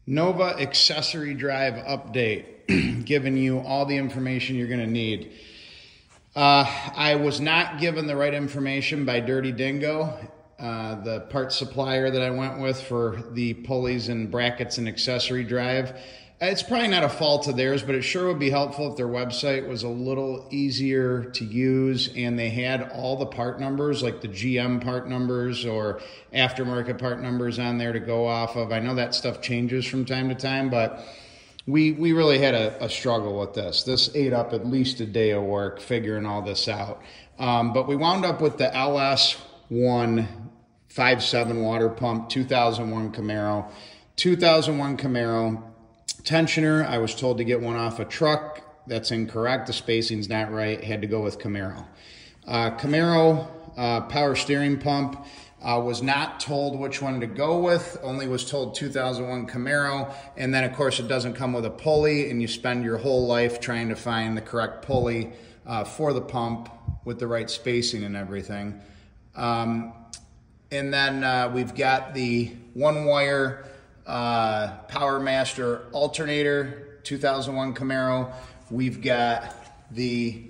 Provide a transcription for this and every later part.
Nova accessory drive update, giving you all the information you're going to need. I was not given the right information by Dirty Dingo, the parts supplier that I went with for the pulleys and brackets and accessory drive. It's probably not a fault of theirs, but it sure would be helpful if their website was a little easier to use and they had all the part numbers, like the GM part numbers or aftermarket part numbers on there to go off of. I know that stuff changes from time to time, but we really had a struggle with this. This ate up at least a day of work figuring all this out. But we wound up with the LS1 5.7 water pump, 2001 Camaro. Tensioner, I was told to get one off a truck. That's incorrect. The spacing's not right. Had to go with Camaro. Power steering pump. Was not told which one to go with. Only was told 2001 Camaro. And then, of course, it doesn't come with a pulley, and you spend your whole life trying to find the correct pulley for the pump with the right spacing and everything. And then we've got the one-wire Power Master alternator, 2001 Camaro. We've got the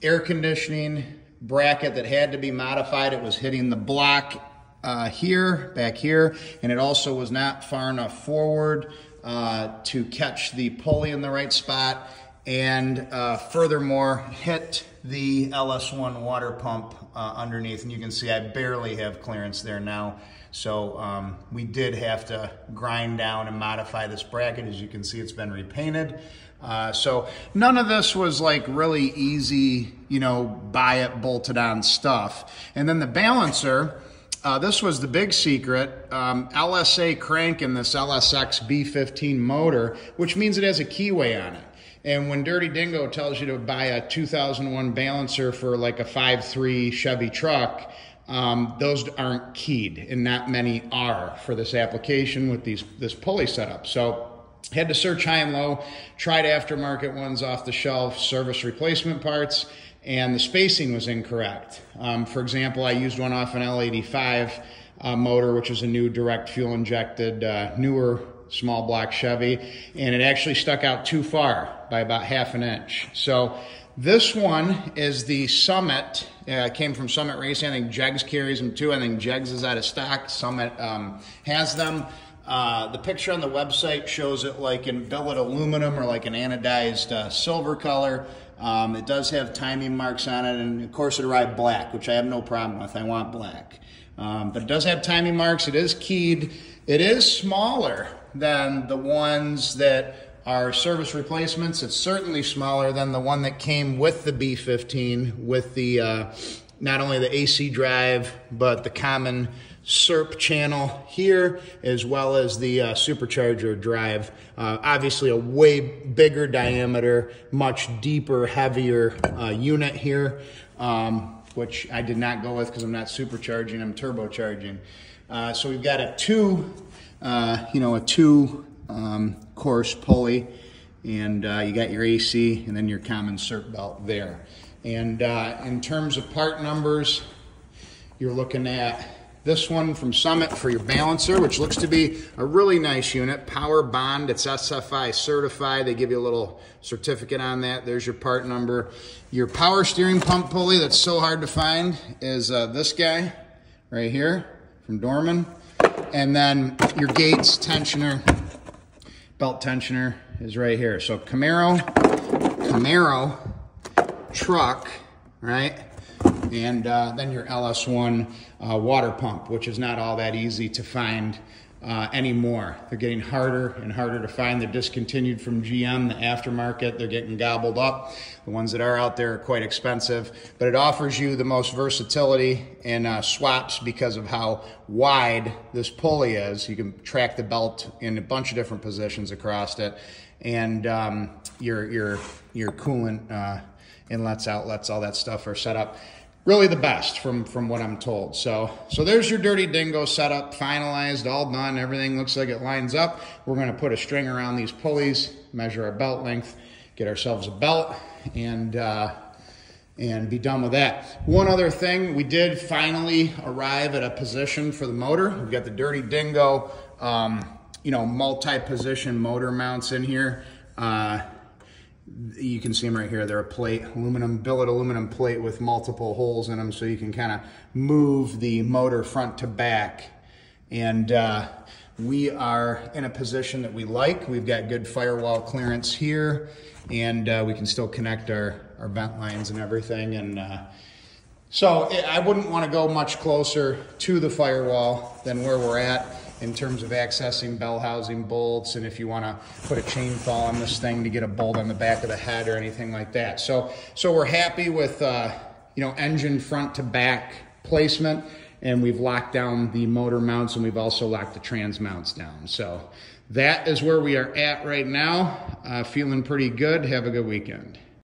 air conditioning bracket that had to be modified. It was hitting the block back here, and it also was not far enough forward to catch the pulley in the right spot, and furthermore hit the LS1 water pump underneath, and you can see I barely have clearance there now. So we did have to grind down and modify this bracket. As you can see, it's been repainted. So none of this was like really easy, you know, buy it, bolted on stuff. And then the balancer, this was the big secret, LSA crank in this LSX B15 motor, which means it has a keyway on it. And when Dirty Dingo tells you to buy a 2001 balancer for like a 5.3 Chevy truck, those aren't keyed, and not many are for this application with this pulley setup. So had to search high and low, tried aftermarket ones off the shelf, service replacement parts, and the spacing was incorrect. For example, I used one off an L85 motor, which is a new direct fuel injected, newer small block Chevy, and it actually stuck out too far by about ½ inch. So this one is the Summit. Came from Summit Racing. I think Jegs carries them too. I think Jegs is out of stock. Summit has them. The picture on the website shows it like in billet aluminum or like an anodized silver color. It does have timing marks on it, and of course it arrived black, which I have no problem with. I want black. But it does have timing marks. It is keyed. It is smaller than the ones that are service replacements. It's certainly smaller than the one that came with the B15, with the not only the AC drive, but the common SERP channel here, as well as the supercharger drive. Obviously a way bigger diameter, much deeper, heavier unit here, which I did not go with because I'm not supercharging, I'm turbocharging. So we've got a two course pulley, and you got your AC and then your common SERP belt there. And in terms of part numbers, you're looking at this one from Summit for your balancer, which looks to be a really nice unit. Power Bond, it's SFI certified. They give you a little certificate on that. There's your part number. Your power steering pump pulley that's so hard to find is this guy right here from Dorman. And then your Gates tensioner, belt tensioner is right here. So Camaro, truck, right? And then your LS1 water pump, which is not all that easy to find anymore. They're getting harder and harder to find. They're discontinued from GM, the aftermarket. They're getting gobbled up. The ones that are out there are quite expensive, but it offers you the most versatility in swaps because of how wide this pulley is. You can track the belt in a bunch of different positions across it, and your coolant inlets, outlets, all that stuff are set up really the best from what I'm told. So there's your Dirty Dingo setup, finalized, all done. Everything looks like it lines up. We're going to put a string around these pulleys, measure our belt length, get ourselves a belt, and be done with that. One other thing, we did finally arrive at a position for the motor. We've got the Dirty Dingo you know, multi-position motor mounts in here. You can see them right here. They're a plate, billet aluminum plate with multiple holes in them, so you can kind of move the motor front to back. And we are in a position that we like. We've got good firewall clearance here, and we can still connect our vent lines and everything. And so I wouldn't want to go much closer to the firewall than where we're at in terms of accessing bell housing bolts, and if you want to put a chain fall on this thing to get a bolt on the back of the head or anything like that. So we're happy with you know, engine front to back placement, and we've locked down the motor mounts, and we've also locked the trans mounts down. So that is where we are at right now. Feeling pretty good. Have a good weekend.